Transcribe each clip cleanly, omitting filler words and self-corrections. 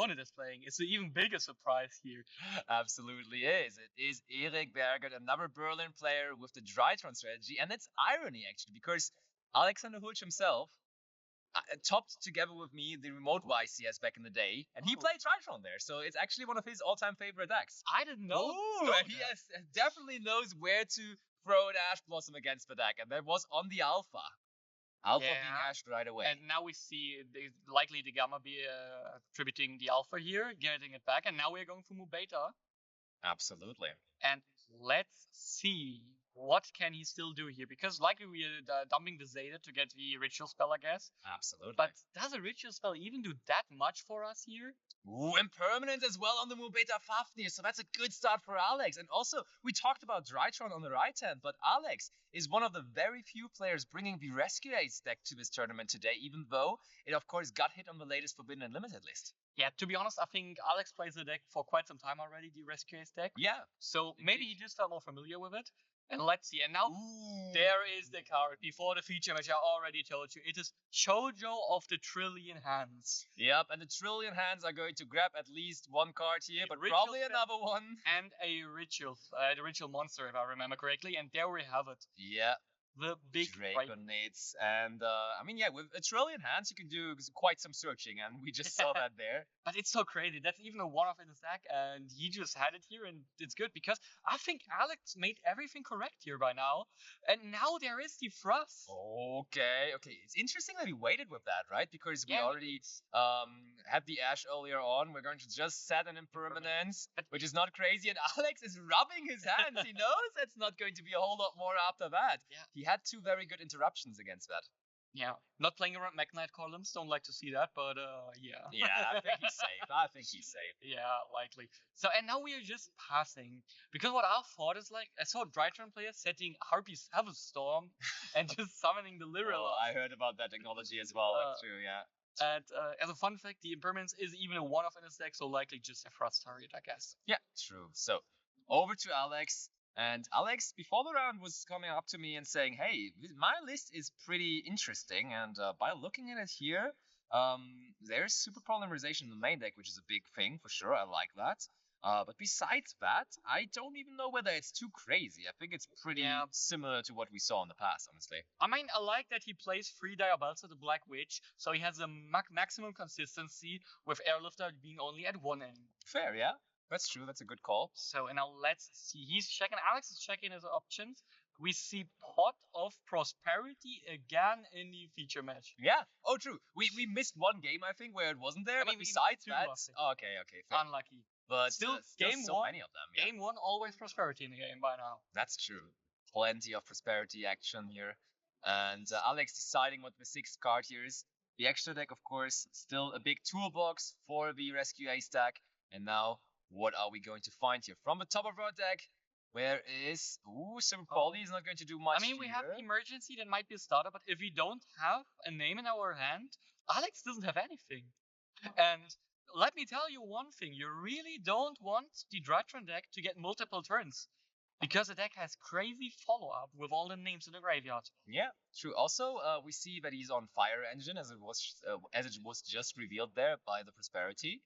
opponent is playing. It's an even bigger surprise here. Absolutely is. It is Erik Bergert, another Berlin player with the DRYTRON strategy. And it's irony, actually, because Alexander Hultzsch himself topped together with me the remote YCS back in the day, and he played DRYTRON there. So it's actually one of his all-time favorite decks. I didn't know. And he definitely knows where to throw an Ash Blossom against the deck, and that was on the Alpha. Alpha being ashed right away. And now we see likely the Gamma be attributing the Alpha here, getting it back, and now we're going for Mu Beta. Absolutely. And let's see what can he still do here, because likely we are dumping the Zeta to get the Ritual Spell, I guess. Absolutely. But does a Ritual Spell even do that much for us here? Ooh, Impermanence as well on the Mu Beta Fafnir, so that's a good start for Alex. And also, we talked about DRYTRON on the right hand, but Alex is one of the very few players bringing the Rescue Ace deck to this tournament today, even though it, of course, got hit on the latest Forbidden Unlimited list. Yeah, to be honest, I think Alex plays the deck for quite some time already, the Rescue Ace deck. Yeah. So maybe he just felt more familiar with it. And let's see. And now, there is the card. Before the feature, which I already told you, it is Chojo of the Trillion Hands. Yep, and the Trillion Hands are going to grab at least one card here, but probably another one. And a Ritual, the Ritual Monster, if I remember correctly. And there we have it. Yeah. The big Dragonites. And, I mean, yeah, with a Trillion Hands, you can do quite some searching, and we just saw that there. But it's so crazy. That's even a one-off in his deck, and he just had it here, and it's good, because I think Alex made everything correct here by now. And now there is the Thrust. Okay. It's interesting that he waited with that, right? Because we already had the Ash earlier on. We're going to just set an Impermanence, which is not crazy, and Alex is rubbing his hands. He knows that's not going to be a whole lot more after that. Yeah. He had two very good interruptions against that. Yeah, not playing around Magnite columns, don't like to see that, but yeah. Yeah, I think he's safe. Yeah, likely. So, and now we are just passing, because what I thought is like, I saw DRYTRON players setting Harpy's Heaven Storm and just summoning the Literal. I heard about that technology as well, that's true, yeah. And as a fun fact, the Impermanence is even a one-off in his deck, so likely just a Thrust target, I guess. Yeah, true. So, over to Alex. And Alex, before the round, was coming up to me and saying, hey, my list is pretty interesting. And by looking at it here, there's super polymerization in the main deck, which is a big thing for sure. I like that. But besides that, I don't even know whether it's too crazy. I think it's pretty similar to what we saw in the past, honestly. I mean, I like that he plays 3 Diabalsa, the Black Witch, so he has a maximum consistency, with Airlifter being only at 1 end. Fair, yeah. That's true. That's a good call. So, and now let's see. Alex is checking his options. We see Pot of Prosperity again in the feature match. Yeah. Oh, true. We missed one game, I think, where it wasn't there. But besides that, okay, fair. Unlucky. But still game so one, many of them. Yeah. Game 1, always Prosperity in the game by now. That's true. Plenty of Prosperity action here. And Alex deciding what the 6th card here is. The extra deck, of course, still a big toolbox for the Rescue Ace deck. And now, what are we going to find here? From the top of our deck, where is... Ooh, Super Poly is not going to do much. I mean, we have Emergency, that might be a starter, but if we don't have a name in our hand, Alex doesn't have anything. And let me tell you one thing, you really don't want the DRYTRON deck to get multiple turns, because the deck has crazy follow-up with all the names in the graveyard. Yeah, true. Also, we see that he's on Fire Engine, as it was just revealed there by the Prosperity.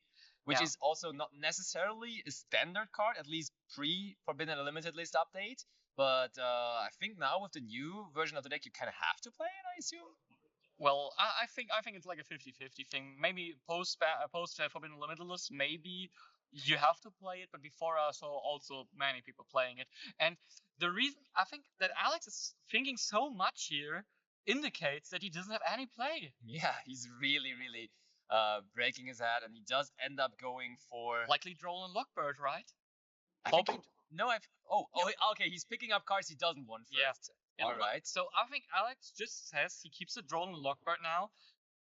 Which is also not necessarily a standard card, at least pre-Forbidden Unlimited list update. But I think now with the new version of the deck, you kind of have to play it, I assume? Well, I think it's like a 50-50 thing. Maybe post Forbidden Unlimited list, maybe you have to play it, but before I saw also many people playing it. And the reason I think that Alex is thinking so much here indicates that he doesn't have any play. Yeah, he's really breaking his head, and he does end up going for likely Droll and Lockbird, right? Okay, he's picking up cards he doesn't want first. Yeah. All right. So I think Alex just says he keeps a Droll and Lockbird now,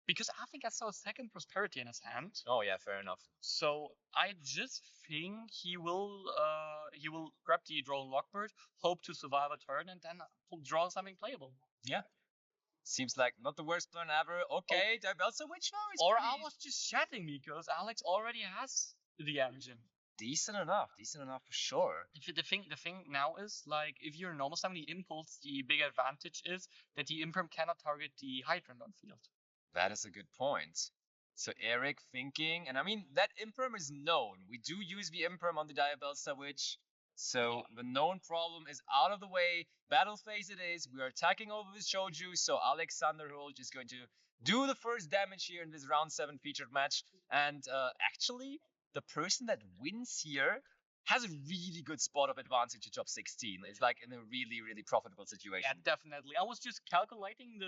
because I think I saw a 2nd Prosperity in his hand. Oh yeah, fair enough. So I just think he will grab the Droll and Lockbird, hope to survive a turn, and then draw something playable. Yeah. Seems like not the worst plan ever. Okay, Diabalsa Witch now is Or I was just chatting because Alex already has the engine. Decent enough for sure. The thing now is, like, if you're normal summoning Impulse, the big advantage is that the Imperm cannot target the Hydrant on field. That is a good point. So Erik thinking, and I mean that imperm is known. We do use the imperm on the Diabellstar Witch, so the known problem is out of the way. Battle phase it is. We are attacking over with Shoju, so Alexander Hultzsch is going to do the first damage here in this round 7 featured match. And actually, the person that wins here has a really good spot of advancing to top 16. It's like in a really, really profitable situation. Yeah, definitely. I was just calculating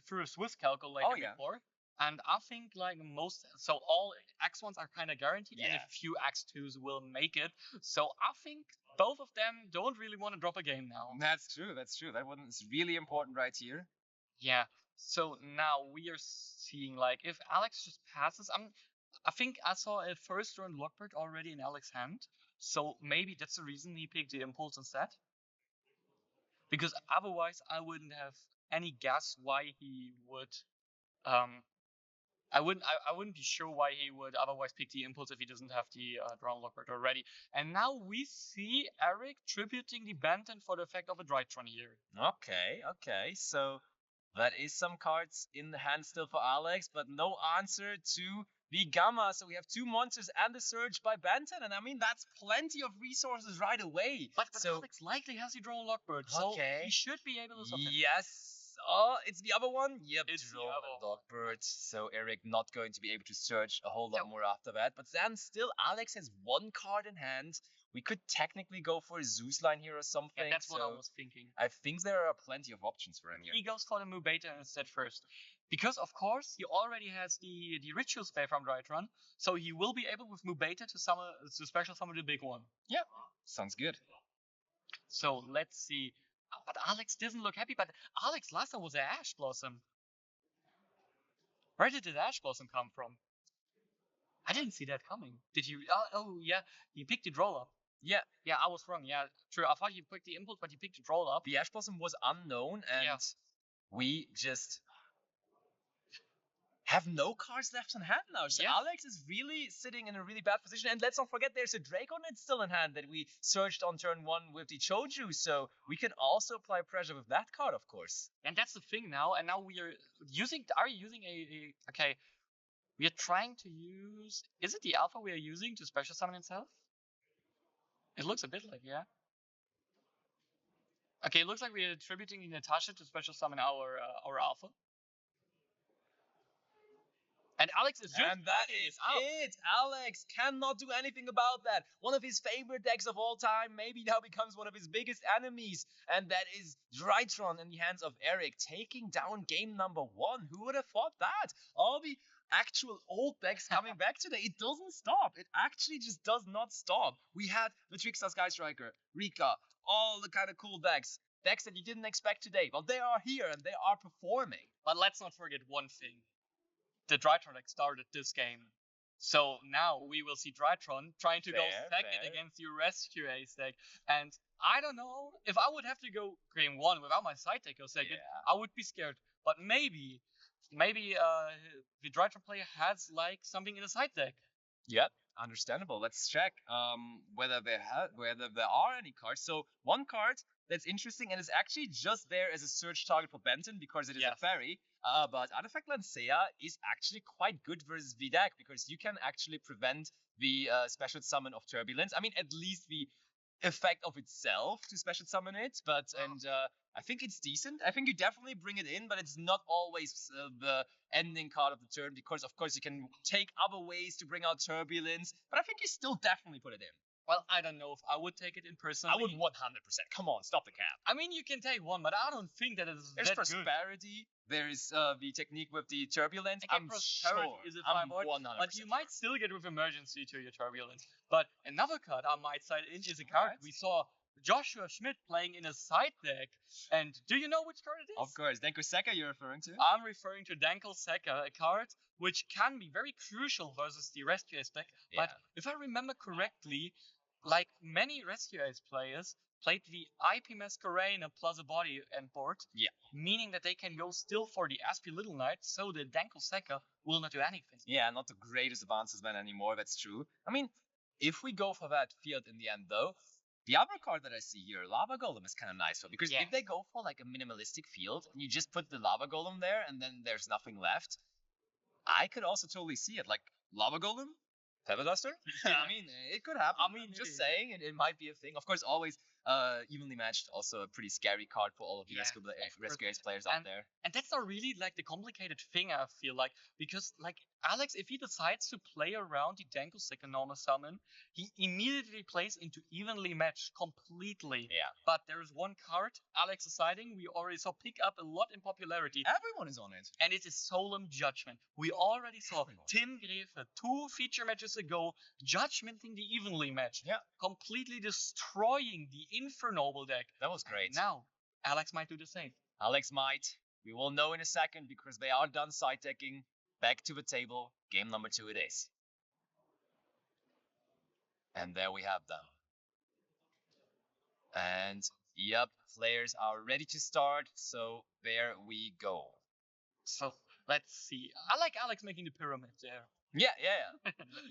through a Swiss calculator before. And I think like all X1s are kind of guaranteed, and a few X2s will make it. So I think both of them don't really want to drop a game now. That's true. That one is really important right here. Yeah. So now we are seeing like if Alex just passes, I think I saw a first round Lockbird already in Alex's hand. So maybe that's the reason he picked the Impulse instead. Because otherwise I wouldn't have any guess why he would I wouldn't be sure why he would otherwise pick the Impulse if he doesn't have the Drown Lockbird already. And now we see Erik tributing the Benton for the effect of a DRYTRON here. Okay. So that is some cards in the hand still for Alex, but no answer to the Gamma. So we have 2 monsters and the Surge by Benton, and I mean that's plenty of resources right away. But Alex likely has the Drown Lockbird, so he should be able to solve it. Yes. Oh, it's the other one? Yep, it's Drone and Lockbird. So Erik not going to be able to search a whole lot more after that. But then still, Alex has 1 card in hand. We could technically go for a Zeus line here or something. Yeah, that's what I was thinking. I think there are plenty of options for him here. He goes for the Mu Beta instead first. Because, of course, he already has the Ritual Spell from DRYTRON. So he will be able with Mu Beta to special summon the big one. Yeah, sounds good. So let's see. But Alex doesn't look happy. But Alex last time was an Ash Blossom. Where did the Ash Blossom come from? I didn't see that coming. Did you? Oh yeah, he picked the Droll Up. Yeah, I was wrong. Yeah, true. I thought he picked the Impulse, but he picked the Droll Up. The Ash Blossom was unknown, and we just have no cards left in hand now. So Alex is really sitting in a really bad position. And let's not forget, there's a Draconet still in hand that we searched on turn 1 with the Choju. So we can also apply pressure with that card, of course. And that's the thing now. And now we are using... Are you using okay, we are trying to use... Is it the Alpha we are using to special summon itself? It looks a bit like, Okay, it looks like we are attributing Natasha to special summon our Alpha. And Alex is just... And that is it! Alex cannot do anything about that. One of his favorite decks of all time maybe now becomes one of his biggest enemies. And that is DRYTRON in the hands of Erik, taking down game number 1. Who would have thought that? All the actual old decks coming back today. It doesn't stop. It actually just does not stop. We had the Trickstar Sky Striker, Rika, all the kind of cool decks. Decks that you didn't expect today. Well, they are here and they are performing. But let's not forget one thing. The DRYTRON deck started this game. So now we will see DRYTRON trying to go second against your Rescue Ace deck. And I don't know, if I would have to go game 1 without my side deck go second, I would be scared. But maybe the DRYTRON player has like something in the side deck. Yep, understandable. Let's check whether there are any cards. So one card that's interesting and is actually just there as a search target for Benton because it is a fairy. But Artifact Lancea is actually quite good versus the deck because you can actually prevent the special summon of Turbulence. I mean, at least the effect of itself to special summon it, but I think it's decent. I think you definitely bring it in, but it's not always the ending card of the turn because, of course, you can take other ways to bring out Turbulence, but I think you still definitely put it in. Well, I don't know if I would take it in person. I would 100%. Come on, stop the cap. I mean, you can take one, but I don't think that is There's that Prosperity. Good. There's the technique with the Turbulence. I'm sure. Is it I'm 100%. But you might still get with Emergency to your Turbulence. But another card I might cite in is a card we saw Joshua Schmidt playing in a side deck. And do you know which card it is? Of course. Denko Seka you're referring to? I'm referring to Danko Seka, a card which can be very crucial versus the Rescue Ace deck. Yeah. But if I remember correctly, like many Rescue Ace players played the IP Masquerade plus a body and board, meaning that they can go still for the Aspie Little Knight, so the Danko Seka will not do anything. Yeah, not the greatest advances man anymore, that's true. I mean, if we go for that field in the end though, the other card that I see here, Lava Golem, is kind of nice, because if they go for like a minimalistic field, and you just put the Lava Golem there, and then there's nothing left, I could also totally see it. Like Lava Golem, Feather Duster. I mean, it could happen. I mean, just saying, it might be a thing. Of course, always evenly matched. Also a pretty scary card for all of you Yeah, Rescue Ace players out there. And that's not really like the complicated thing, I feel like, because like Alex, if he decides to play around the Danko second normal summon, he immediately plays into evenly matched completely. Yeah. But there is one card Alex is citing we already saw pick up a lot in popularity. Everyone is on it. And it is Solemn Judgment. We already saw Everyone. Tim Grefe 2 feature matches ago judgmenting the evenly match. Yeah. Completely destroying the Infernoble deck. That was great. And now, Alex might do the same. Alex might. We will know in a second because they are done side decking. Back to the table. Game number 2 it is. And there we have them. And yep, players are ready to start. So there we go. So let's see. I like Alex making the pyramid there. Yeah.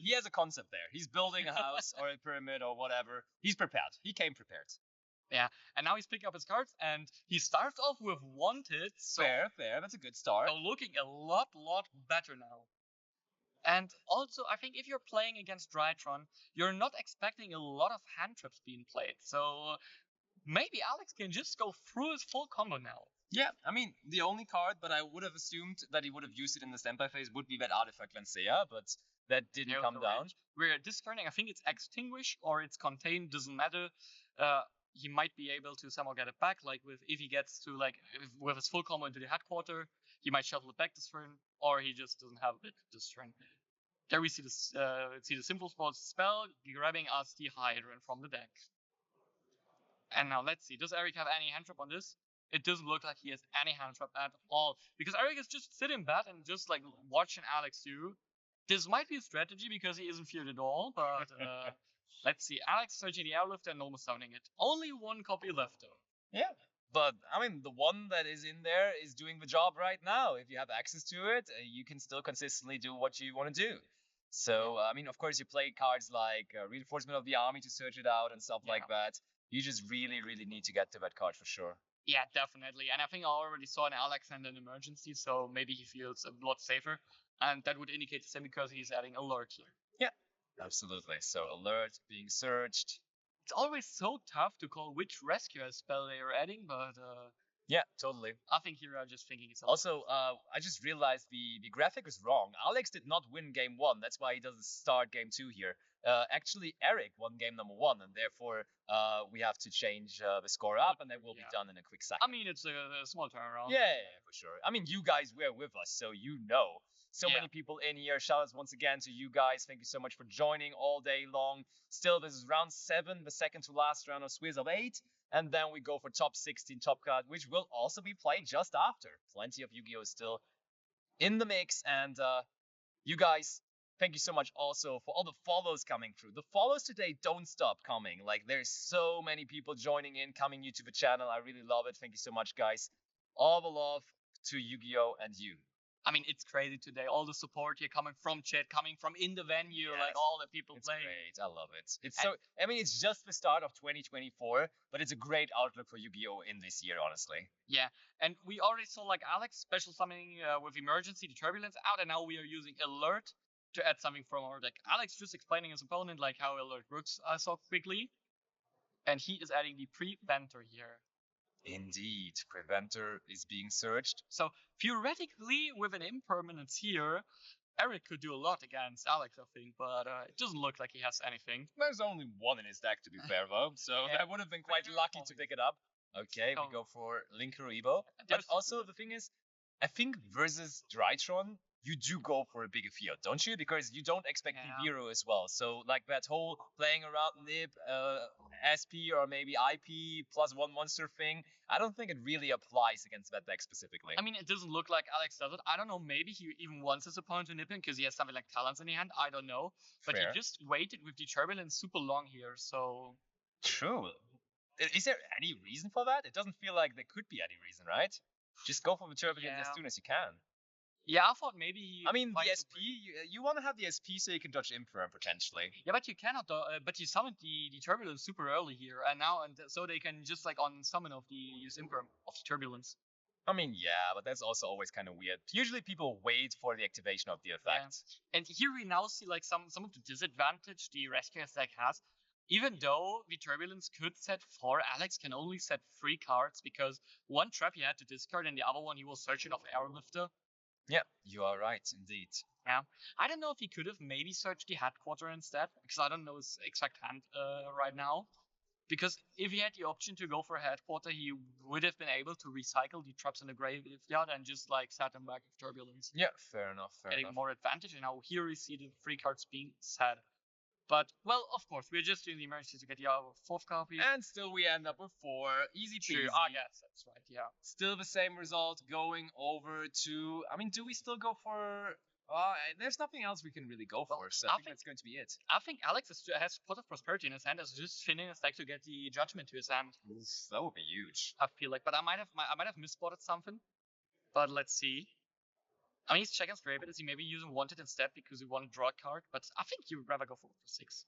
He has a concept there. He's building a house or a pyramid or whatever. He's prepared. He came prepared. Yeah, and now he's picking up his cards, and he starts off with Wanted. So Fair. That's a good start. So looking a lot better now. And also, I think if you're playing against DRYTRON, you're not expecting a lot of hand traps being played. So maybe Alex can just go through his full combo now. Yeah, I mean, the only card, but I would have assumed that he would have used it in the standby phase would be that Artifact Lancea, but that didn't come down. We're discarding, I think it's Extinguish or it's Contain, doesn't matter. He might be able to somehow get it back, like if he gets to with his full combo into the headquarter, he might shuffle it back this turn, or he just doesn't have it this turn. There we see this the Simple Sports spell grabbing us the Hydran from the deck. And now let's see, does Erik have any hand trap on this? It doesn't look like he has any hand trap at all, because Erik is just sitting back and just like watching Alex do. This might be a strategy because he isn't feared at all, but let's see. Alex searching the airlift and almost summoning it. Only one copy left though. Yeah, but I mean, the one that is in there is doing the job right now. If you have access to it, you can still consistently do what you want to do. So, I mean, of course, you play cards like Reinforcement of the Army to search it out and stuff like that. You just really need to get to that card for sure. Yeah, definitely. And I think I already saw an Alex and an emergency, so maybe he feels a lot safer. And that would indicate the same because he's adding alert here. Yeah, absolutely. So alert being searched. It's always so tough to call which rescue spell they are adding, but yeah, totally. I think here I'm just thinking it's also. I just realized the graphic is wrong. Alex did not win game 1. That's why he doesn't start game 2 here. Actually, Erik won game number 1, and therefore we have to change the score up, and that will be done in a quick second. I mean, it's a small turnaround. Yeah, for sure. I mean, you guys were with us, so you know. So many people in here. Shout outs once again to you guys. Thank you so much for joining all day long. Still, this is round 7, the second to last round of Swiss of 8. And then we go for top 16 top card, which will also be played just after. Plenty of Yu-Gi-Oh! Still in the mix. And you guys, thank you so much also for all the follows coming through. The follows today don't stop coming. Like, there's so many people joining in, coming new to the channel. I really love it. Thank you so much, guys. All the love to Yu-Gi-Oh! And you. I mean, it's crazy today. All the support here coming from chat, coming from in the venue, like all the people playing. It's great. I love it. It's so. I mean, it's just the start of 2024, but it's a great outlook for Yu-Gi-Oh! In this year, honestly. Yeah, and we already saw like Alex special summoning with Emergency, the Turbulence out, and now we are using Alert to add something from our deck. Alex just explaining his opponent like how Alert works so quickly, and he is adding the Preventer here. Indeed, Preventer is being searched. So theoretically, with an impermanence here, Erik could do a lot against Alex, I think, but it doesn't look like he has anything. There's only one in his deck, to be fair, though, so that would have been quite lucky to pick it up. Okay, we go for Linker Evo. But also, the thing is, I think versus DRYTRON, you do go for a bigger field, don't you? Because you don't expect Nibiru as well. So, like, that whole playing around Nib, SP, or maybe IP plus 1 monster thing, I don't think it really applies against that deck specifically. I mean, it doesn't look like Alex does it. I don't know, maybe he even wants his opponent to nip him because he has something like Talons in the hand. I don't know. But he just waited with the Turbulence super long here, so... True. Is there any reason for that? It doesn't feel like there could be any reason, right? Just go for the Turbulence as soon as you can. Yeah, I thought maybe he... I mean, the SP, you want to have the SP so you can dodge Imperm, potentially. Yeah, but you cannot, but you summoned the Turbulence super early here, and now, so they can just, like, on summon of the use Imperm of the Turbulence. I mean, yeah, but that's also always kind of weird. Usually people wait for the activation of the effect. And here we now see like some of the disadvantage the Rescue deck has. Even though the Turbulence could set 4, Alex can only set 3 cards because one trap he had to discard and the other one he was searching off Airlifter. Yeah, you are right, indeed. Yeah, I don't know if he could have maybe searched the Headquarter instead, because I don't know his exact hand right now. Because if he had the option to go for a Headquarter, he would have been able to recycle the traps in the graveyard and just like set them back with Turbulence. Yeah, fair enough. Getting more advantage, and now here we see the 3 cards being set. But, well, of course, we're just doing the emergency to get the 4th copy. And still we end up with 4. Easy peasy. I guess that's right, yeah. Still the same result, going over to... I mean, do we still go for... there's nothing else we can really go for, so I think that's going to be it. I think Alex has Pot of Prosperity in his hand, as just finishing his deck to get the Judgment to his hand. Oof, that would be huge. I feel like, but I might have misspotted something. But let's see. I mean, he's checking Straight, is he maybe using Wanted instead because he wanted to draw a card? But I think he would rather go for 6.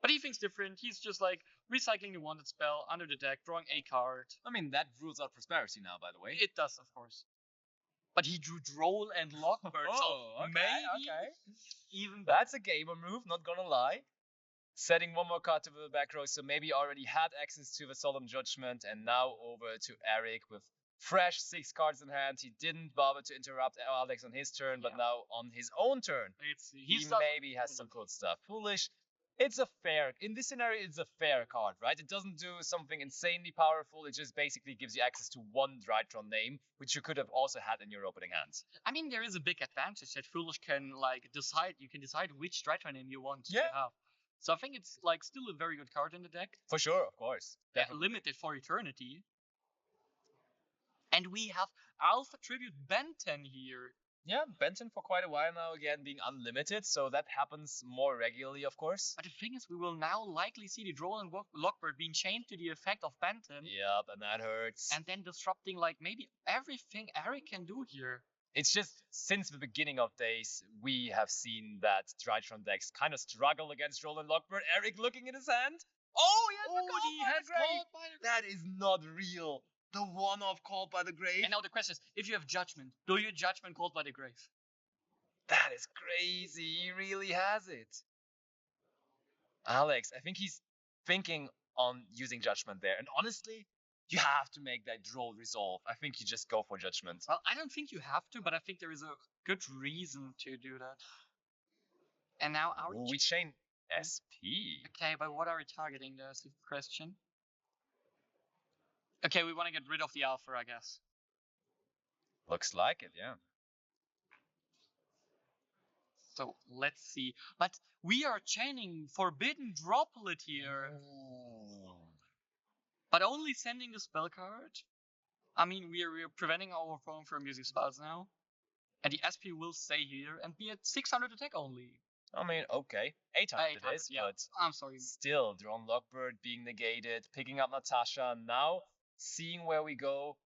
But he thinks different. He's just like recycling the Wanted spell under the deck, drawing a card. I mean, that rules out Prosperity now, by the way. It does, of course. But he drew Droll and Lockbird, so maybe even better. That's a gamer move, not gonna lie. Setting one more card to the back row, so maybe already had access to the Solemn Judgment, and now over to Erik with fresh 6 cards in hand. He didn't bother to interrupt Alex on his turn, but now on his own turn, he maybe has some cool stuff. Foolish. In this scenario, it's a fair card, right? It doesn't do something insanely powerful. It just basically gives you access to one DRYTRON name, which you could have also had in your opening hands. I mean, there is a big advantage that Foolish can decide. You can decide which DRYTRON name you want to have. So I think it's still a very good card in the deck. For sure, of course. Limited for eternity. And we have Alpha Tribute Benton here. Yeah, Benton for quite a while now, again, being unlimited, so that happens more regularly, of course. But the thing is, we will now likely see the Droll and Lockbird being chained to the effect of Benton. Yep, and that hurts. And then disrupting, maybe everything Erik can do here. It's just, since the beginning of days, we have seen that DRYTRON decks kind of struggle against Droll and Lockbird. Erik looking in his hand. Oh, he has called by the grave. That is not real. The one-off called by the grave. And now the question is, if you have Judgment, do you Judgment called by the grave? That is crazy. He really has it. Alex, I think he's thinking on using Judgment there. And honestly, you have to make that Droll resolve. I think you just go for Judgment. Well, I don't think you have to, but I think there is a good reason to do that. And now we chain SP. Okay, but what are we targeting? There's the question. Okay, we want to get rid of the Alpha, I guess. Looks like it, yeah. So, let's see. But we are chaining Forbidden Droplet here. Ooh. But only sending the spell card. I mean, we're preventing our opponent from using spells now. And the SP will stay here and be at 600 attack only. I mean, okay. 800 it is, yeah. but I'm sorry. Still, Drone Lockbird being negated, picking up Natasha, now seeing where we go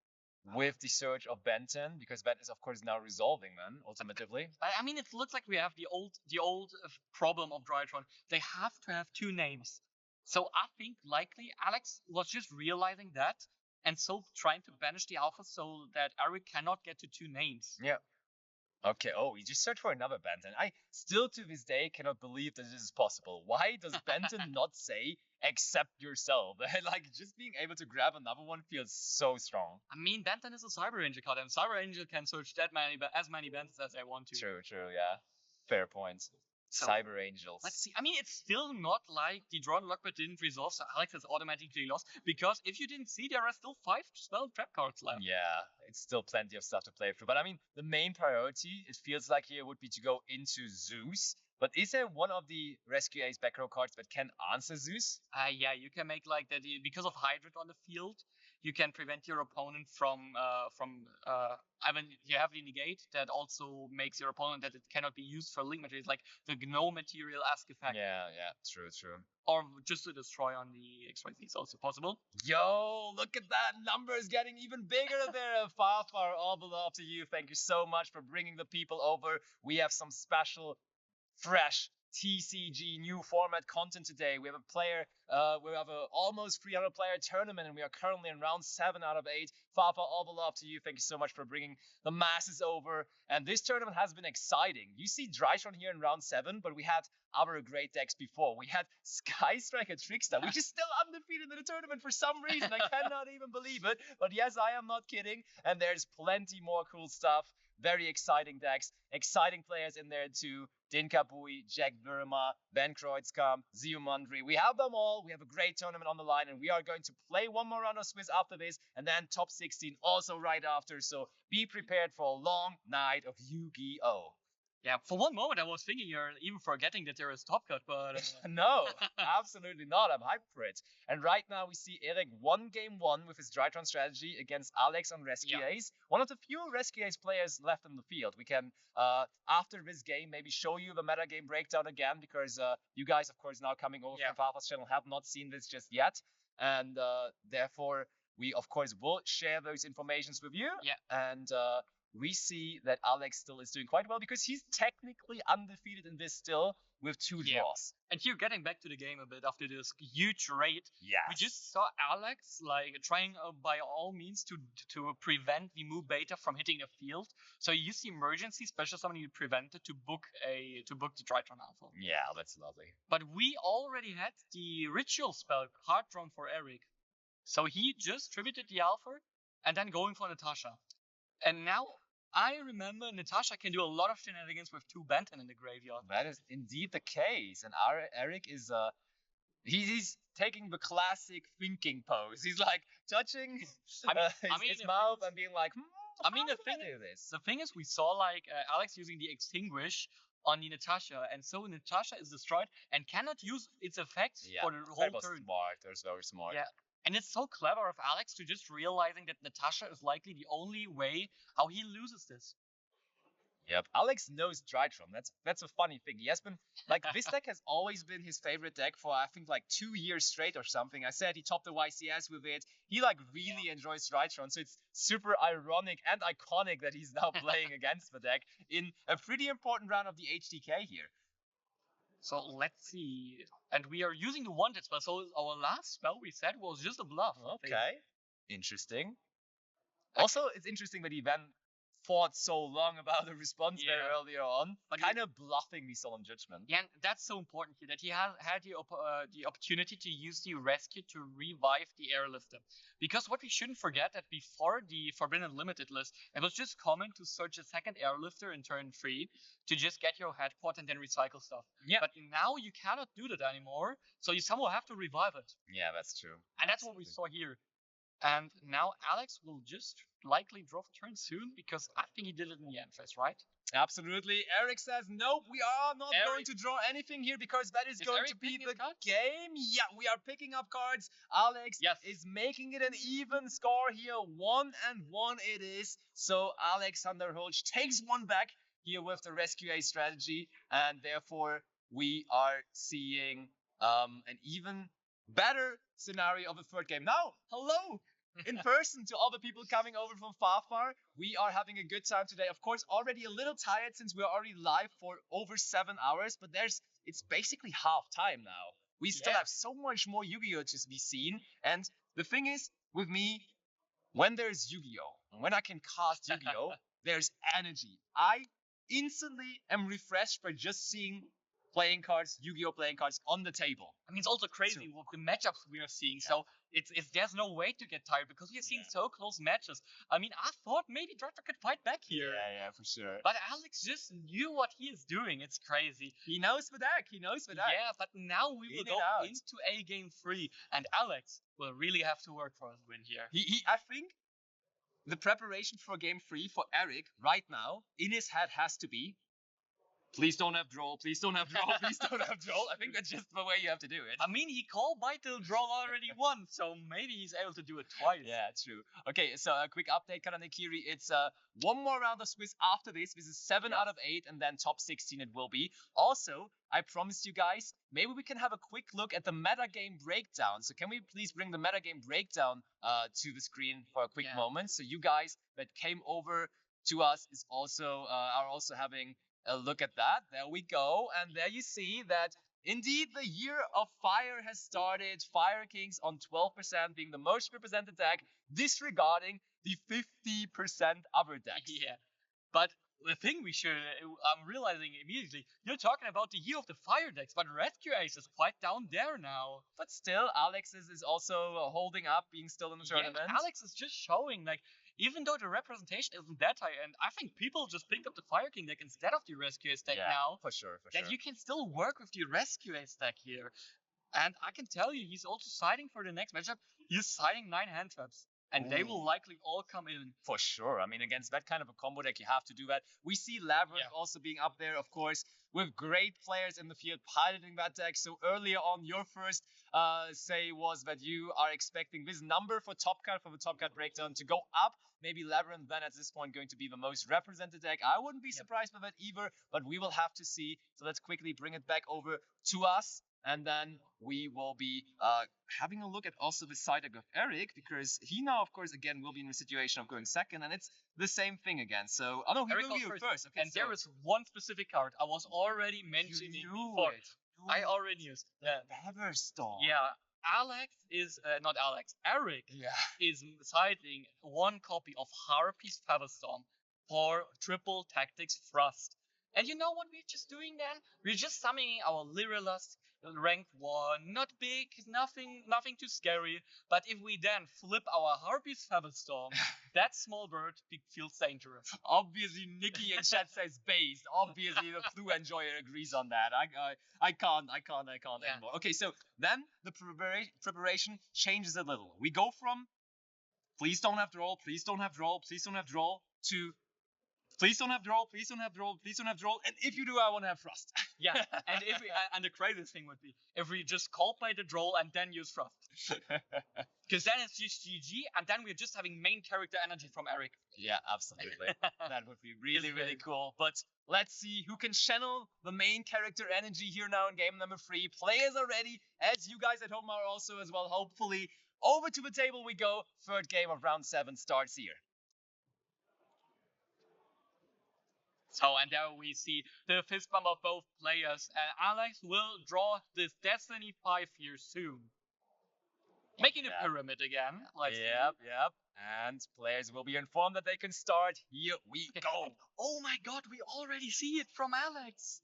with the search of Benton, because Benton is of course now resolving then, ultimately. I mean, it looks like we have the old problem of DRYTRON. They have to have 2 names. So I think likely Alex was just realizing that, and so trying to banish the Alpha so that Erik cannot get to 2 names. Yeah. Okay, he just searched for another Benton. I still to this day cannot believe that this is possible. Why does Benton not say, accept yourself? Just being able to grab another one feels so strong. I mean, Benton is a Cyber Angel card, and Cyber Angel can search as many Bentons as they want to. True, yeah. Fair point. So, Cyber Angels. Let's see. I mean, it's still not like the Drawn Lockbird didn't resolve, so Alex has automatically lost. Because if you didn't see, there are still 5 spell trap cards left. Yeah, it's still plenty of stuff to play through. But I mean, the main priority, it feels like here, would be to go into Zeus. But is there one of the Rescue Ace back row cards that can answer Zeus? Yeah, you can make that because of Hydrid on the field. You can prevent your opponent from I mean, you have the negate that also makes your opponent that it cannot be used for link materials, like the Gnome material ask effect. Yeah, true. Or just to destroy on the XYZ is also possible. Yo, look at that, numbers getting even bigger there. Far, all belong to you. Thank you so much for bringing the people over. We have some special, fresh TCG new format content today. We have a player, we have a almost 300 player tournament, and we are currently in round 7 out of 8. Fafa, all the love to you. Thank you so much for bringing the masses over. And this tournament has been exciting. You see DRYTRON here in round 7, but we had other great decks before. We had Sky Striker Trickster, which is still undefeated in the tournament for some reason. I cannot even believe it. But yes, I am not kidding. And there's plenty more cool stuff. Very exciting decks, exciting players in there too. Dinka Bui, Jack Verma, Ben Kreutzkamp, Zio Mundry. We have them all. We have a great tournament on the line, and we are going to play one more round of Swiss after this, and then top 16 also right after. So be prepared for a long night of Yu-Gi-Oh! Yeah, for one moment I was thinking you're even forgetting that there is Top Cut, but No, absolutely not. I'm hyped for it. And right now we see Erik won game 1 with his DRYTRON strategy against Alex on Rescue Ace. One of the few Rescue Ace players left on the field. We can, after this game, maybe show you the meta game breakdown again, because you guys, of course, now coming over from Fafa's channel have not seen this just yet. And therefore, we, of course, will share those informations with you. Yeah. And we see that Alex still is doing quite well, because he's technically undefeated in this still with 2 draws. And here, getting back to the game a bit after this huge raid, Yes. we just saw Alex like trying by all means to prevent the Mu Beta from hitting the field. So he used the emergency special summon he prevented to book the DRYTRON Alpha. Yeah, that's lovely. But we already had the ritual spell card drawn for Erik. So he just tributed the Alpha and then going for Natasha. And now I remember Natasha can do a lot of shenanigans with 2 Benton in the graveyard. That is indeed the case. And our Erik is he's taking the classic thinking pose. He's like touching his mouth and being like, the thing is, we saw like Alex using the Extinguish on the Natasha, and so Natasha is destroyed and cannot use its effects for the whole turn. That's very smart. Yeah. And it's so clever of Alex to just realizing that Natasha is likely the only way how he loses this. Yep, Alex knows DRYTRON. That's a funny thing. He has been, like, this deck has always been his favorite deck for, I think, like 2 years straight or something. I said he topped the YCS with it. He, like, really enjoys DRYTRON, so it's super ironic and iconic that he's now playing against the deck in a pretty important round of the HDK here. So let's see. And we are using the wanted spell. So our last spell we said was just a bluff. Okay. Interesting. Also, it's interesting that he then thought so long about the response there earlier on, but kind of bluffing the Solemn Judgment. Yeah, and that's so important here, that he had the opportunity to use the rescue to revive the airlifter. Because what we shouldn't forget, that before the Forbidden Limited list, it was just common to search a second airlifter in turn 3 to just get your headquarter and then recycle stuff. Yeah. But now you cannot do that anymore, so you somehow have to revive it. Yeah, that's true. And that's what we saw here. And now Alex will just likely draw for turn soon, because I think he did it in the end phase, right? Absolutely. Erik says, nope, we are not going to draw anything here, because that is going to be the game. Yeah, we are picking up cards. Alex is making it an even score here. 1-1 it is. So Alexander Hultzsch takes 1 back here with the Rescue Ace strategy. And therefore, we are seeing an even better scenario of a third game. Now, hello! In person to all the people coming over from far. We are having a good time today. Of course, already a little tired since we're already live for over 7 hours, but it's basically half time now. We still have so much more Yu-Gi-Oh! To be seen. And the thing is, with me, when there's Yu-Gi-Oh! When I can cast Yu-Gi-Oh! There's energy. I instantly am refreshed by just seeing Yu-Gi-Oh! Playing cards on the table. I mean, it's also crazy with the matchups we are seeing. Yeah. So there's no way to get tired, because we are seeing so close matches. I mean, I thought maybe DRYTRON could fight back here. Yeah, for sure. But Alex just knew what he is doing. It's crazy. He knows the deck. Yeah, but now we will go into a game 3, and Alex will really have to work for his win here. I think the preparation for game 3 for Erik right now in his head has to be, please don't have draw, please don't have draw, please don't have draw. I think that's just the way you have to do it. I mean, he called Vital draw already once, so maybe he's able to do it twice. Yeah, true. Okay, so a quick update, Kananekiri. It's one more round of Swiss after this. This is 7 out of 8, and then top 16 it will be. Also, I promised you guys, maybe we can have a quick look at the metagame breakdown. So can we please bring the metagame breakdown to the screen for a quick moment? So you guys that came over to us are also having look at that. There we go. And there you see that indeed the year of fire has started. Fire Kings on 12% being the most represented deck, disregarding the 50% other decks. Yeah. But the thing I'm realizing immediately, you're talking about the year of the fire decks, but Rescue Ace is quite down there now. But still, Alex is also holding up, being still in the tournament. Yeah, Alex is just showing, like, even though the representation isn't that high, and I think people just picked up the Fire King deck instead of the Rescue Ace deck now. For sure. That you can still work with the Rescue Ace deck here. And I can tell you, he's also siding for the next matchup. He's siding 9 hand traps. And they will likely all come in. For sure. I mean, against that kind of a combo deck, you have to do that. We see Labyrinth also being up there, of course, with great players in the field piloting that deck. So earlier on, your first say was that you are expecting this number for Top Cut, for the Top Cut breakdown, to go up. Maybe Labyrinth then at this point going to be the most represented deck. I wouldn't be surprised by that either, but we will have to see. So let's quickly bring it back over to us. And then we will be having a look at also the side deck of Erik, because he now, of course, again, will be in the situation of going second, and it's the same thing again. So, oh no, he will be first. Okay, and there is one specific card I was already mentioning before. I already used. Featherstorm. Yeah, Erik is siding one copy of Harpy's Featherstorm for triple tactics thrust. And you know what we're just doing then? We're just summoning our Lyrillust, rank 1, not big, nothing too scary. But if we then flip our Harpy's Featherstorm, that small bird feels dangerous. Obviously, Nikki in chat says based. Obviously, the Flu Enjoyer agrees on that. I can't anymore. Okay, so then the preparation changes a little. We go from please don't have draw, please don't have draw, please don't have draw, to please don't have draw, please don't have draw, please don't have draw, and if you do, I want to have thrust. Yeah, and and the craziest thing would be if we just call play the draw and then use thrust. Because then it's just GG, and then we're just having main character energy from Erik. Yeah, absolutely. That would be really cool. But let's see who can channel the main character energy here now in game number 3. Players are ready, as you guys at home are also as well, hopefully. Over to the table we go. Third game of round 7 starts here. So, and there we see the fist bump of both players. Alex will draw this Destiny 5 here soon. Making a pyramid again. Yep. And players will be informed that they can start. Here we go. Oh my god, we already see it from Alex.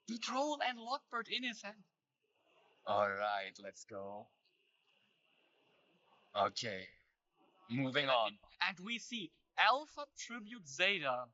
The troll and Lockbird in his hand. Alright, let's go. Okay. Moving on. And we see Alpha Tribute Zeta.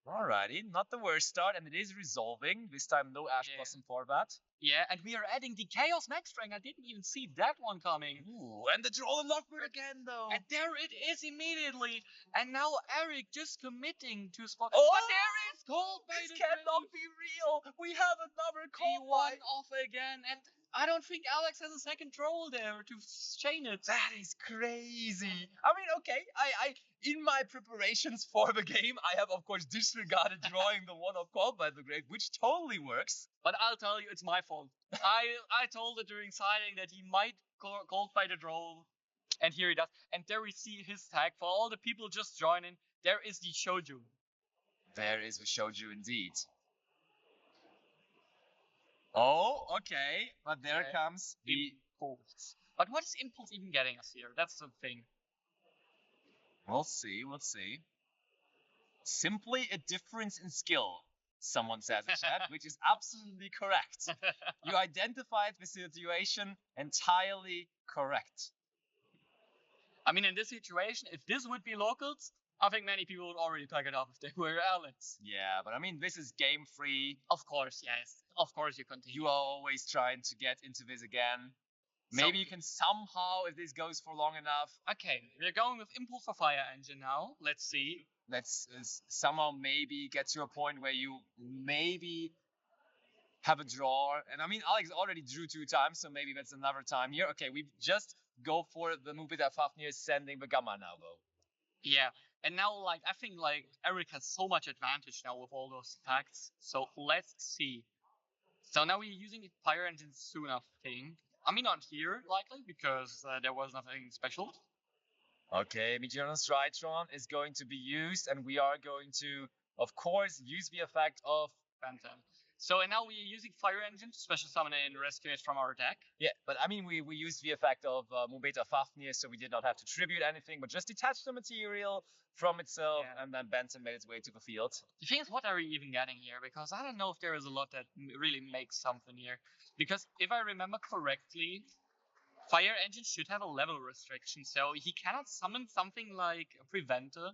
Alrighty, not the worst start, and it is resolving. This time, no Ash Blossom for that. Yeah, and we are adding the Chaos Max Strength. I didn't even see that one coming. Ooh, and the Troll and Lockbird again, though. And there it is immediately. And now Erik just committing to spot. Oh, but there is Cold by This cannot be real. We have another Cold one off again, and I don't think Alex has a second troll there to chain it. That is crazy. I mean, okay, I in my preparations for the game, I have of course disregarded drawing the one of Called by the Grave, which totally works. But I'll tell you, it's my fault. I told it during signing that he might Cold by the Troll, and here he does. And there we see his tag for all the people just joining. There is the Shouju. There is the Shouju indeed. Oh, okay. But there comes the Impulse. But what is Impulse even getting us here? That's the thing. We'll see. Simply a difference in skill, someone says in chat, which is absolutely correct. You identified the situation entirely correct. I mean, in this situation, if this would be locals, I think many people would already pack it up if they were Alex. Yeah, but I mean, this is game 3. Of course, yes. Of course you continue. You are always trying to get into this again. Maybe you can somehow, if this goes for long enough. Okay, we're going with Impulse for Fire Engine now. Let's see. Let's somehow maybe get to a point where you maybe have a draw. And I mean, Alex already drew 2 times, so maybe that's another time here. Okay, we just go for the move that Fafnir is sending the Gamma now, though. Yeah, and now, like, I think, like, Erik has so much advantage now with all those attacks. So let's see. So now we're using the Fire Engine soon, I think. I mean, not here, likely, because there was nothing special. Okay, Meteor's DRYTRON is going to be used, and we are going to, of course, use the effect of Benton. So, and now we're using Fire Engine to special summon in Rescue It from our deck. Yeah, but I mean, we used the effect of Mubeta Fafnir, so we did not have to tribute anything, but just detach the material from itself, Yeah. and then Benton made its way to the field. The thing is, what are we even getting here? Because I don't know if there is a lot that really makes something here. Because if I remember correctly, Fire Engine should have a level restriction, so he cannot summon something like a Preventer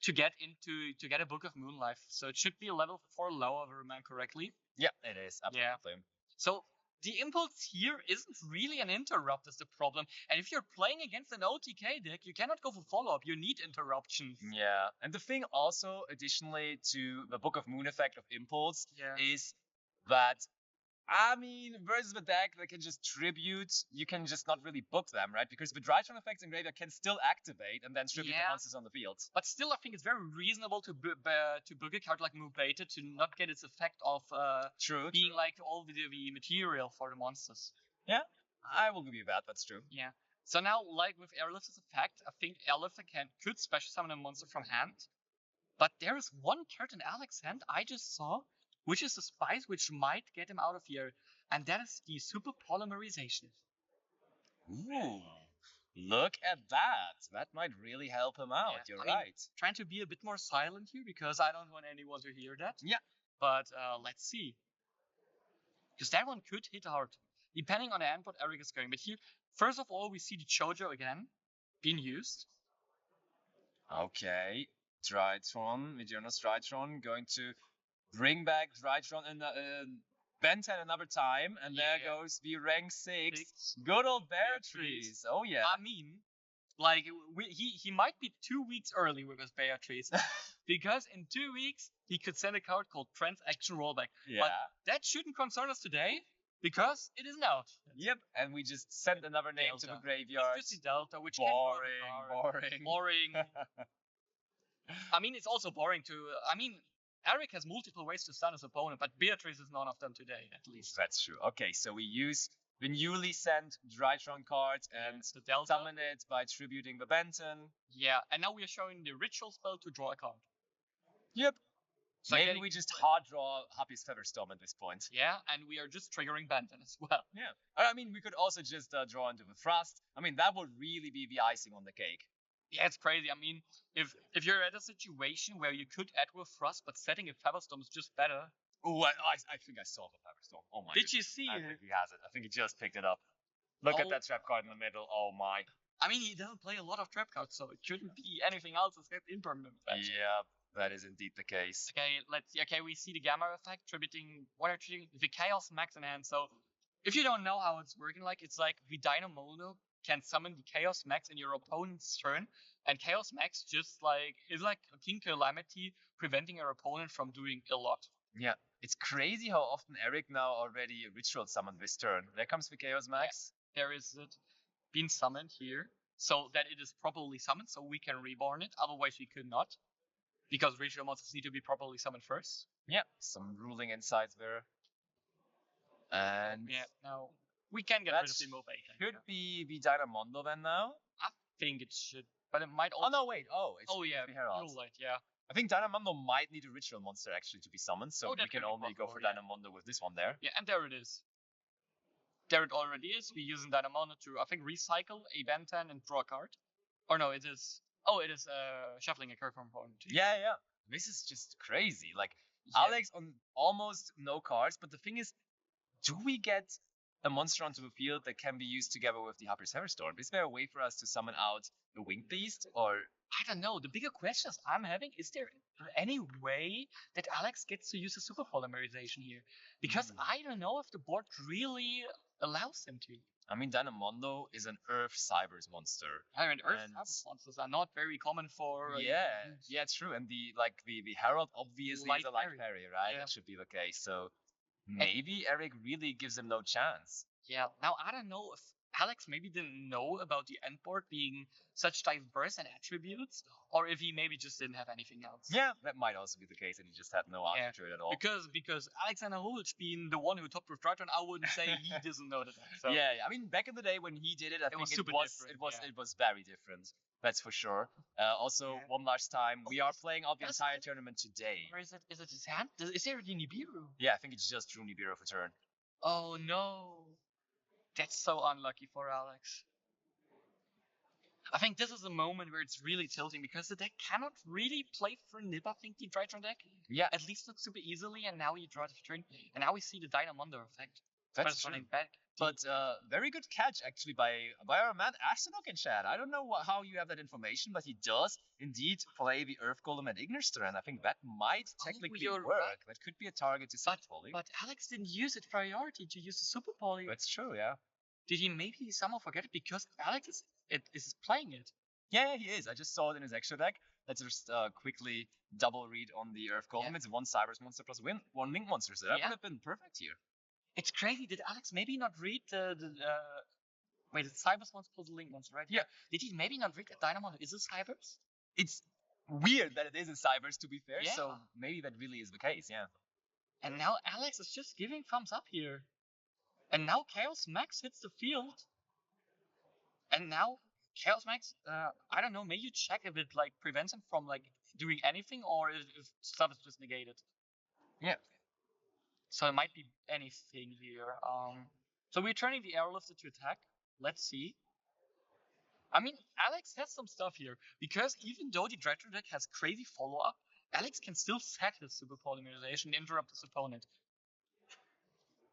to get a Book of Moonlife. So it should be a level 4 lower, if I remember correctly. Yeah, it is, absolutely. So the impulse here isn't really an interrupt is the problem. And if you're playing against an OTK deck, you cannot go for follow-up. You need interruptions. Yeah, and the thing also, additionally to the Book of Moon effect of impulse, is that, I mean, versus the deck that can just tribute, you can just not really book them, right? Because the DRYTRON effects in Graveyard can still activate and then tribute the monsters on the field. But still, I think it's very reasonable to book a card like Mubeta to not get its effect of being like all the material for the monsters. Yeah, I will give you that. That's true. Yeah. So now, like with Airlift's effect, I think Airlift could special summon a monster from hand. But there is one card in Alex's hand I just saw, which is a spice which might get him out of here, and that is the Super Polymerization. Ooh, look at that. That might really help him out. Yeah, You're right. Trying to be a bit more silent here because I don't want anyone to hear that. Yeah. But let's see. Because that one could hit hard, depending on the end what Erik is going. But here, first of all, we see the Chojo again being used. Okay. DRYTRON, Mediona's DRYTRON, going to bring back DRYTRON and Benton another time, and there goes the rank 6. Good old Beatrice. Oh yeah. I mean, like he might be 2 weeks early with his Beatrice, because in 2 weeks he could send a card called Transaction Rollback. Yeah. But that shouldn't concern us today because it isn't out. Yep. And we just sent another name to the graveyard. It's just the Delta, which boring. I mean, it's also boring to. I mean, Erik has multiple ways to stun his opponent, but Beatrice is none of them today, at least. That's true. Okay, so we use the newly sent DRYTRON card and summon it by tributing the Benton. Yeah, and now we are showing the ritual spell to draw a card. Yep. So maybe we just hard draw Happy's Featherstorm at this point. Yeah, and we are just triggering Benton as well. Yeah. I mean, we could also just draw into the Thrust. I mean, that would really be the icing on the cake. Yeah, it's crazy. I mean, if you're at a situation where you could add with Thrust, but setting a Featherstorm is just better. Oh, I think I saw the Featherstorm. Oh my. Did you see it? I think he has it. I think he just picked it up. Look at that trap card in the middle. Oh my. I mean, he doesn't play a lot of trap cards, so it shouldn't be anything else except impermanent. Yeah, that is indeed the case. Okay, we see the Gamma effect tributing the Chaos Max in hand. So if you don't know how it's working, it's like the Dynamono can summon the Chaos Max in your opponent's turn, and Chaos Max just is like a King Calamity, preventing your opponent from doing a lot. Yeah, it's crazy how often Erik now already ritual summoned this turn. There comes the Chaos Max. Yeah, there is it being summoned here, so that it is properly summoned, so we can reborn it. Otherwise, we could not, because ritual monsters need to be properly summoned first. Yeah, some ruling insights there. And yeah, now we can get rid of the Mubeta. Could be the Dynamondo then now? I think it should, but it might also... Oh, no, wait. It's Herald. Yeah. I think Dynamondo might need a ritual monster actually to be summoned, so we can only go for Dynamondo with this one there. Yeah, and there it is. There it already is. We're using Dynamondo to, I think, recycle a Benton and draw a card. Or no, it is... Oh, it is shuffling a card from opponent. Yeah. This is just crazy. Alex on almost no cards, but the thing is, do we get a monster onto the field that can be used together with the Harper's Featherstorm? Is there a way for us to summon out the Winged Beast, or... I don't know. The bigger questions I'm having, is there any way that Alex gets to use a Super Polymerization here? Because I don't know if the board really allows him to. I mean, Dynamondo is an Earth Cybers monster. I mean, Earth Cybers monsters are not very common for... Yeah, true. And the Herald obviously is a light parry, right? Yeah. That should be the case. So maybe Erik really gives him no chance. Yeah. Now, I don't know if Alex maybe didn't know about the end board being such diverse in attributes, or if he maybe just didn't have anything else. Yeah, that might also be the case, and he just had no answer to it at all. Because Alexander Hultzsch being the one who topped with DRYTRON, I wouldn't say he doesn't know that. So. Yeah, I mean, back in the day when he did it, I think it was very different. That's for sure. Also, one last time, we are playing out the entire tournament today. Or is it his hand? Is there a Nibiru? Yeah, I think it's just true Nibiru for turn. Oh no. That's so unlucky for Alex. I think this is a moment where it's really tilting because the deck cannot really play for Nib, I think, the DRYTRON deck. Yeah. At least not super easily, and now you draw the turn. And now we see the Dynamondo effect. That's true. But very good catch, actually, by our man Astonok in chat. I don't know how you have that information, but he does indeed play the Earth Golem at Ignister, and I think that might technically work. Right. That could be a target to Super Poly. But Alex didn't use it priority to use the Super Poly. That's true, yeah. Did he maybe somehow forget it because Alex is playing it? Yeah, he is. I just saw it in his extra deck. Let's just quickly double read on the Earth Golem. It's 1 Cybers monster plus 1 Link monster, so that would have been perfect here. It's crazy. Did Alex maybe not read wait, it's Cybers monster plus Link monster, right? Yeah. Did he maybe not read that Dynamo is a Cybers? It's weird that it is a Cybers, to be fair, so maybe that really is the case, yeah. And now Alex is just giving thumbs up here. And now Chaos Max hits the field. And now Chaos Max, I don't know, maybe you check if it like prevents him from like doing anything or if stuff is just negated. Yeah. So it might be anything here. So we're turning the Airlifter to attack. Let's see. I mean, Alex has some stuff here. Because even though the DRYTRON deck has crazy follow-up, Alex can still set his Super Polymerization and interrupt his opponent.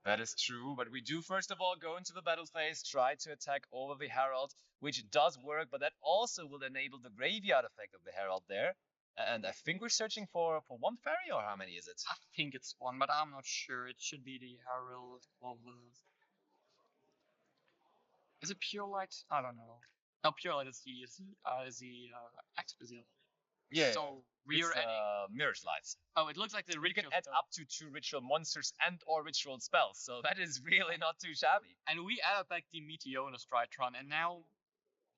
That is true, but we do first of all go into the battle phase, try to attack over the Herald, which does work, but that also will enable the graveyard effect of the Herald there. And I think we're searching for 1 fairy, or how many is it? I think it's 1, but I'm not sure. It should be the Herald of... Is it Pure Light? I don't know. No, Pure Light is the Exquisite. Yeah, so we're adding Mirror Slides. Oh, it looks like the ritual. You can add up to 2 ritual monsters and or ritual spells, so that is really not too shabby. And we added back the Meteonis DRYTRON, and now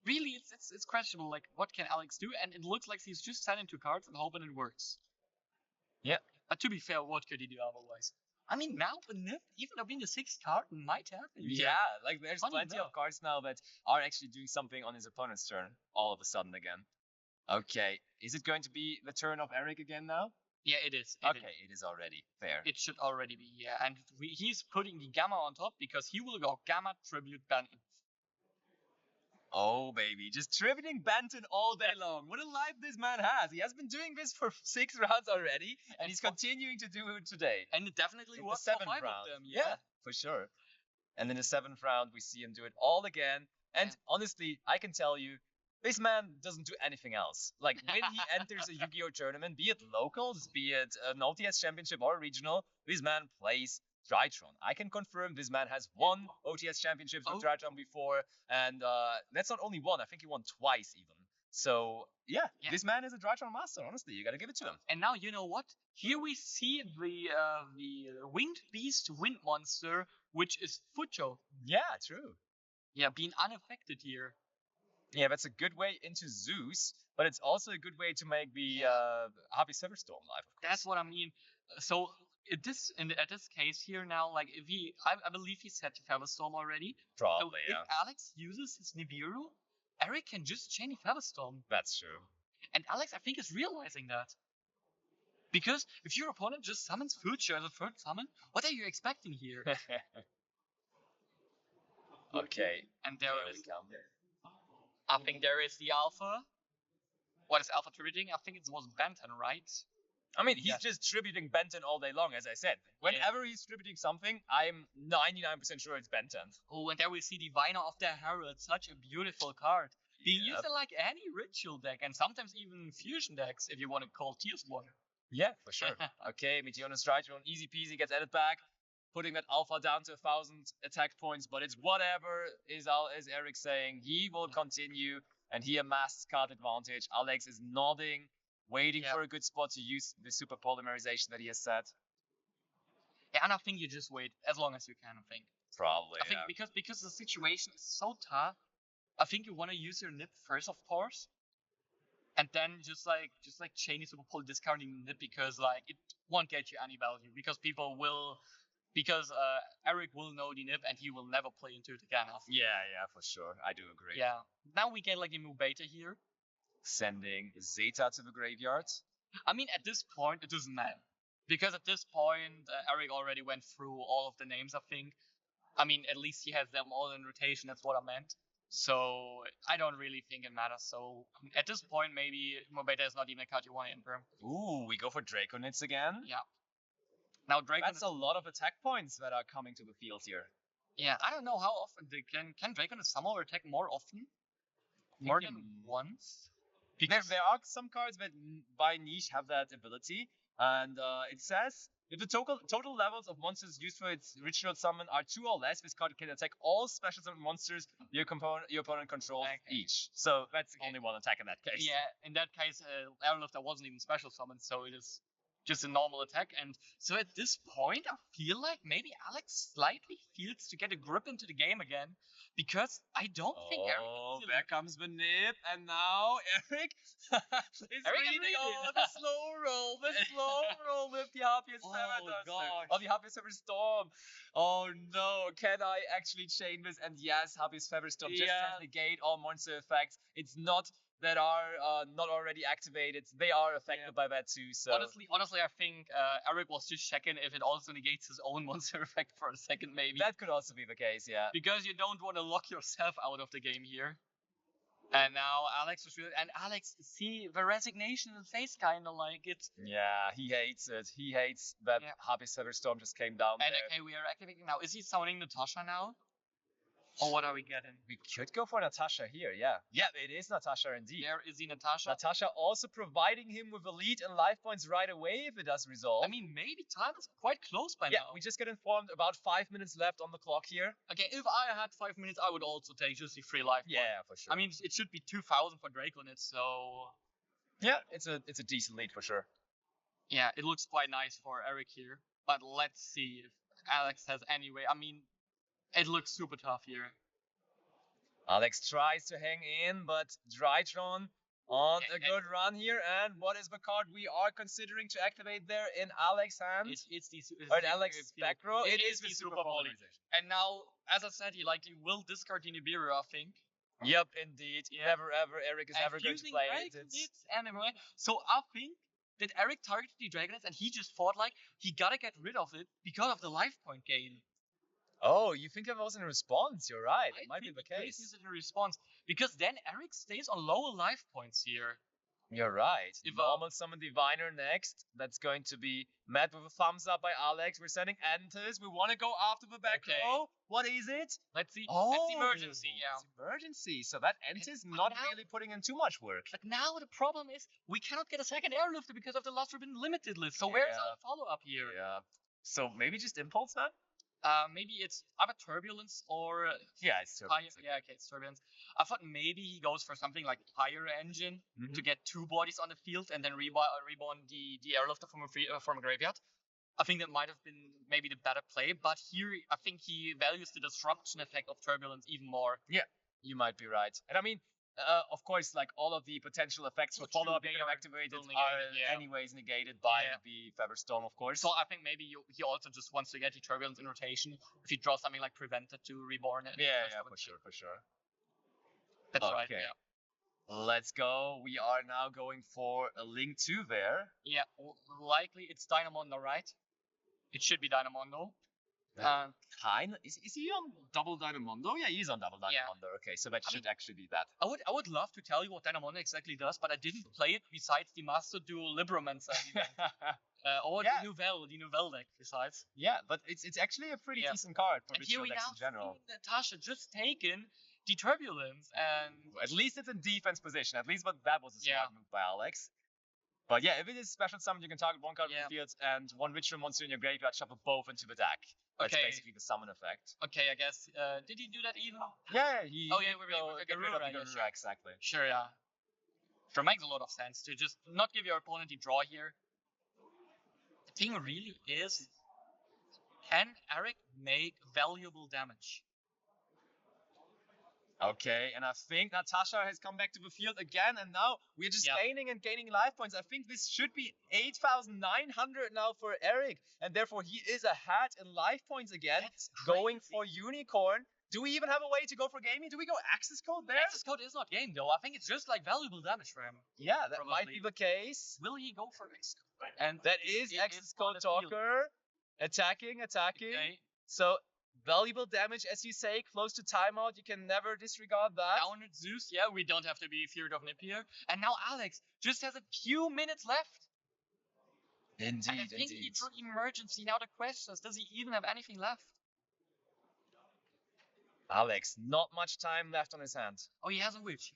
really it's questionable. Like, what can Alex do? And it looks like he's just sending 2 cards and hoping it works. Yeah. But to be fair, what could he do otherwise? I mean, now even being the 6th card might happen. Yeah, like there's plenty of cards now that are actually doing something on his opponent's turn all of a sudden again. Okay, is it going to be the turn of Erik again now? Yeah, it is. It is already. Fair. It should already be, yeah. And he's putting the Gamma on top because he will go Gamma Tribute Benton. Oh, baby. Just tributing Benton all day long. What a life this man has. He has been doing this for 6 rounds already, and he's continuing to do it today. And it definitely was the 7th round. Of them, yeah, for sure. And in the 7th round, we see him do it all again. And honestly, I can tell you, this man doesn't do anything else. Like, when he enters a Yu-Gi-Oh! Tournament, be it locals, be it an OTS championship or regional, this man plays DRYTRON. I can confirm this man has won OTS championships with DRYTRON before, and that's not only one, I think he won twice even. So, yeah, this man is a DRYTRON master, honestly, you gotta give it to him. And now, you know what? Here we see the Winged Beast Wind Monster, which is Fucho. Yeah, true. Yeah, being unaffected here. Yeah, that's a good way into Zeus, but it's also a good way to make the Happy Silverstorm live, of course. That's what I mean. So at this case here now, like if I believe he set Featherstorm already. Probably, so if Alex uses his Nibiru, Erik can just chain Featherstorm. That's true. And Alex, I think, is realizing that. Because if your opponent just summons Future as a 3rd summon, what are you expecting here? Okay. And there is. I think there is the Alpha. What is Alpha tributing? I think it was Benton, right? I mean, he's just tributing Benton all day long, as I said. Whenever he's tributing something, I'm 99% sure it's Benton. Oh, and there we see Diviner of the Herald, such a beautiful card. Being used in like any ritual deck, and sometimes even fusion decks, if you want to call Tears one. Yeah, for sure. Okay, Meteonis DRYTRON, easy peasy, gets added back. Putting that Alpha down to 1,000 attack points, but it's whatever, is Erik saying. He will continue, and he amassed card advantage. Alex is nodding, waiting for a good spot to use the Super Polymerization that he has set. Yeah, and I think you just wait as long as you can, I think. Probably. I think because the situation is so tough, I think you want to use your nip first, of course, and then just like chain super pull discounting the nip because like it won't get you any value because Erik will know the nip and he will never play into it again. I think. Yeah, for sure. I do agree. Yeah. Now we get like a new beta here. Sending Zeta to the graveyard. I mean, at this point, it doesn't matter. Because at this point, Erik already went through all of the names, I think. I mean, at least he has them all in rotation, that's what I meant. So, I don't really think it matters. So, at this point, maybe Mobeta is not even a card you want to imperm. Ooh, we go for Draconits again. Yeah. Now, That's a lot of attack points that are coming to the field here. Yeah, I don't know how often they can Draconits somehow attack more often? More than once? Because there are some cards that by niche have that ability, and it says if the total levels of monsters used for its ritual summon are 2 or less, this card can attack all special summon monsters your opponent controls each. So that's only one attack in that case. Yeah, in that case, Airlifter wasn't even special summoned, so it is just a normal attack. And so at this point, I feel like maybe Alex slightly feels to get a grip into the game again, because I don't think Erik. Oh, there comes the nip, and now Erik is reading. Oh, the slow roll with the Harpiest Feather the Harpiest Feather Storm. Oh no, can I actually chain this? And yes, Harpiest Feather Storm just has negate all monster effects. It's not that are not already activated. They are affected by that too. So honestly, I think Erik was just checking if it also negates his own monster effect for a second, maybe. That could also be the case, yeah. Because you don't want to lock yourself out of the game here. And now Alex was really, and Alex, see the resignation in his face, kind of like it. Yeah, he hates it. He hates that Harpiest Feather Storm just came down. And okay, we are activating now. Is he summoning Natasha now? Or what are we getting? We could go for Natasha here, yeah. Yeah, it is Natasha indeed. There is the Natasha. Natasha also providing him with a lead and life points right away if it does resolve. I mean, maybe time is quite close by now. Yeah, we just get informed about 5 minutes left on the clock here. Okay, if I had 5 minutes, I would also take just the free life point. Yeah, for sure. I mean, it should be 2,000 for Draconits, so... Yeah, it's a decent lead for sure. Yeah, it looks quite nice for Erik here. But let's see if Alex has any way. I mean, it looks super tough here. Alex tries to hang in, but DRYTRON on a good run here. And what is the card we are considering to activate there in Alex's hand? It's the Alex back row. It is the Super Polarization. And now, as I said, he will discard the Nibiru, I think. Yep, indeed. Yeah. Never ever Erik is never going to play it. Anyway, so I think that Erik targeted the Dragonets and he just thought like he gotta get rid of it because of the life point gain. Oh, you think that was in response? You're right. It might be the case. Use it in response because then Erik stays on lower life points here. You're right. If normal summon Diviner next, that's going to be met with a thumbs up by Alex. We're sending Enters. We want to go after the back row. What is it? Let's see. Oh, it's emergency. Yeah, it's emergency. So that Enters not really putting in too much work. But now the problem is we cannot get a second airlifter because of the Lost Forbidden limited list. So where's our follow up here? Yeah. So maybe just Impulse then? Maybe it's either Turbulence or it's Turbulence. It's Turbulence. I thought maybe he goes for something like Fire Engine to get 2 bodies on the field and then reborn the airlifter from a graveyard. I think that might have been maybe the better play, but here I think he values the disruption effect of Turbulence even more. Yeah, you might be right. And I mean, of course, like all of the potential effects for follow-up being activated are anyways negated by the Featherstorm, of course. So I think maybe he also just wants to get the Turbulence in rotation. If he draws something like Prevented to reborn it. Yeah, for sure. That's right. Yeah. Let's go. We are now going for a Link 2 there. Yeah, likely it's Dynamondo, right? It should be Dynamondo. Is he on double Dynamondo? Yeah, he's on double Dynamondo. Okay, so that should actually be that. I would love to tell you what Dynamondo exactly does, but I didn't play it besides the Master Duel Libromancer or the Nouvelle deck besides. Yeah, but it's actually a pretty decent card for ritual decks in general. Natasha just taken the Turbulence and at least it's in defense position. At least that was a smart move by Alex. But yeah, if it is special summon, you can target 1 card from the field and 1 ritual monster in your graveyard, shuffle both into the deck. That's basically the summon effect. Okay, I guess. Did he do that even? Yeah, get rid of the exactly. Sure, yeah. Sure, makes a lot of sense to just not give your opponent the draw here. The thing really is, Can Erik make valuable damage? Okay, and I think Natasha has come back to the field again, and now we're just gaining and gaining life points. I think this should be 8,900 now for Erik, and therefore he is ahead in life points again. That's going for Unicorn. Do we even have a way to go for gaming? Do we go access code there? Access code is not game though. I think it's just like valuable damage for him. Yeah, that Probably. might be the case. Will he go for access code? And that is access code talker. Attacking. Okay. So valuable damage, as you say, close to timeout. You can never disregard that. Down at Zeus, yeah, we don't have to be feared of Nip here. And now Alex just has a few minutes left. Indeed, and I think he drew emergency. Now the question is, does he even have anything left? Alex, not much time left on his hand. Oh, he has a witch.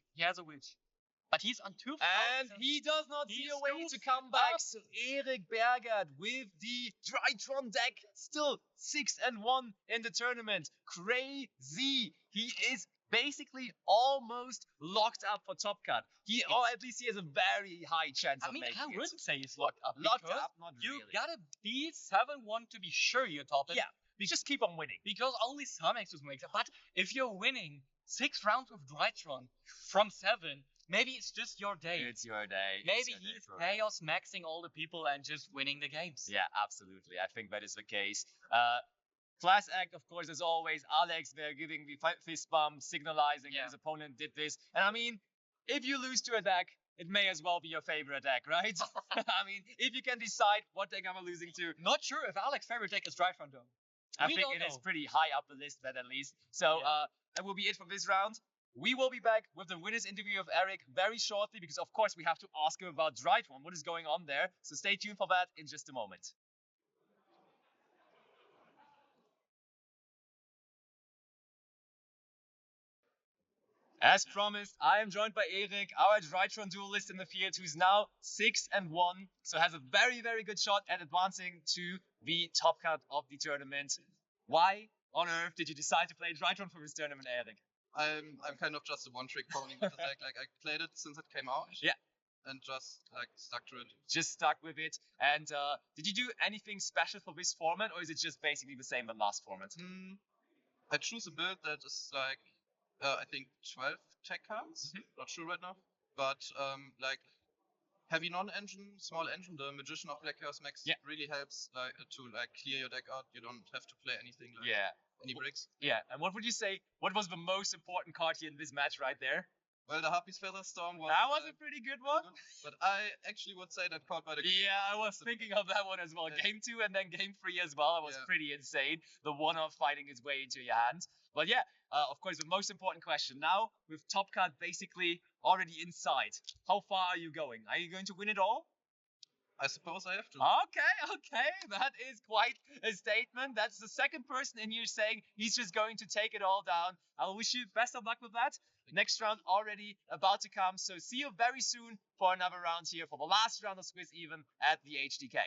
But he's on 2,000. And he does not see a way to come back. So Erik Bergert with the DRYTRON deck, still 6-1 in the tournament. Crazy. He is basically almost locked up for top cut. Or at least he has a very high chance of making it. I wouldn't say he's locked up. Locked up, not you really. You gotta beat 7-1 to be sure you top it. Yeah, just keep on winning. Because only some X's make it. But if you're winning 6 rounds with DRYTRON from 7, maybe it's just your day. It's your day. Maybe he's chaos maxing all the people and just winning the games. Yeah, absolutely. I think that is the case. Class act, of course, as always. Alex, they're giving the fist bump, signalizing his opponent did this. And I mean, if you lose to a deck, it may as well be your favorite deck, right? I mean, if you can decide what deck I'm losing to. Not sure if Alex's favorite deck is DRYTRON though. I think it is pretty high up the list, that at least. So that will be it for this round. We will be back with the winner's interview of Erik very shortly, because of course we have to ask him about DRYTRON, what is going on there. So stay tuned for that in just a moment. As promised, I am joined by Erik, our DRYTRON duelist in the field, who's now 6-1, so has a very, very good shot at advancing to the top cut of the tournament. Why on earth did you decide to play DRYTRON for this tournament, Erik? I'm kind of just a one-trick pony with the deck. Like, I played it since it came out. Yeah. And just like stuck to it. Just stuck with it. And did you do anything special for this format, or is it just basically the same as last format? I choose a build that is like I think 12 tech cards. Not sure right now, but like heavy non-engine, small engine. The Magician of Black Chaos Max really helps like to like clear your deck out. You don't have to play anything like any bricks. Yeah. And what would you say? What was the most important card here in this match right there? Well, the Harpy's Feather Storm was... That was a pretty good one. But I actually would say that card by the... Yeah, I was thinking of that one as well. Game 2 and then Game 3 as well. It was pretty insane. The one-off fighting its way into your hands. But yeah, of course, the most important question. Now, with top card basically already inside, how far are you going? Are you going to win it all? I suppose I have to. Okay. That is quite a statement. That's the second person in here saying he's just going to take it all down. I'll wish you best of luck with that. Next round already about to come. So see you very soon for another round here for the last round of Squiz Even at the HDK.